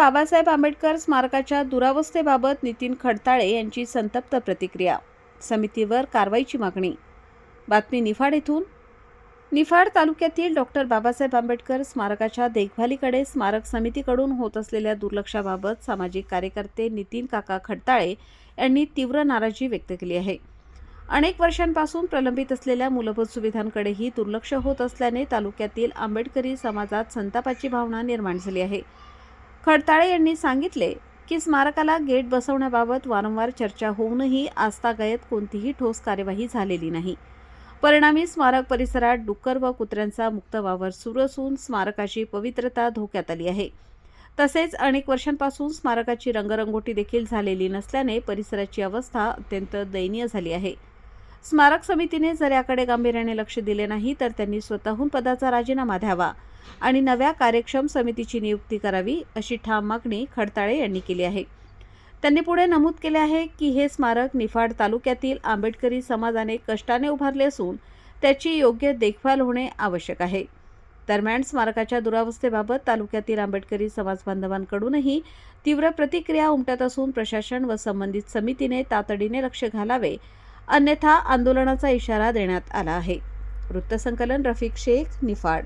बाबासाहेब आंबेडकर स्मारकाच्या दुरावस्थेबाबत नितीन खडताळे यांची संतप्त प्रतिक्रिया. समितीवर कारवाईची मागणी. बातमी निफाड येथून. निफाड तालुक्यातील डॉक्टर बाबासाहेब आंबेडकर स्मारकाच्या देखभालीकडे स्मारक समितीकडून होत असलेल्या दुर्लक्षाबाबत सामाजिक कार्यकर्ते नितीन काका खडताळे यांनी तीव्र नाराजी व्यक्त केली आहे. अनेक वर्षांपासून प्रलंबित असलेल्या मूलभूत सुविधांकडेही दुर्लक्ष होत असल्याने तालुक्यातील आंबेडकरी समाजात संतापाची भावना निर्माण झाली आहे. खडताळे यांनी सांगितले की स्मारकाला गेट बसवण्याबाबत वारंवार चर्चा होऊनही आजतागायत कोणतीही ठोस कार्यवाही झालेली नाही. परिणामी स्मारक परिसरात डुक्कर व कुत्र्यांचा मुक्त वावर सुरू असून स्मारकाची पवित्रता धोक्यात आली आहे. तसेच अनेक वर्षांपासून स्मारकाची रंगरंगोटी देखील झालेली नसल्याने परिसराची अवस्था अत्यंत दयनीय झाली आहे. स्मारक समितीने जर याकडे गांभीर्याने लक्ष दिले नाही तर त्यांनी स्वतःहून पदाचा राजीनामा द्यावा आणि नव्या कार्यक्षम समितीची नियुक्ती करावी, अशी ठाम मागणी खडताळे यांनी केली आहे. त्यांनी पुढे नमूद केले आहे की हे स्मारक निफाड तालुक्यातील आंबेडकरी समाजाने कष्टाने उभारले असून त्याची योग्य देखभाल होणे आवश्यक आहे. दरम्यान स्मारकाच्या दुरावस्थेबाबत तालुक्यातील आंबेडकरी समाज बांधवांकडूनही तीव्र प्रतिक्रिया उमटत असून प्रशासन व संबंधित समितीने तातडीने लक्ष घालावे, अन्यथा आंदोलनाचा इशारा देण्यात आला आहे. वृत्तसंकलन रफिक शेख, निफाड.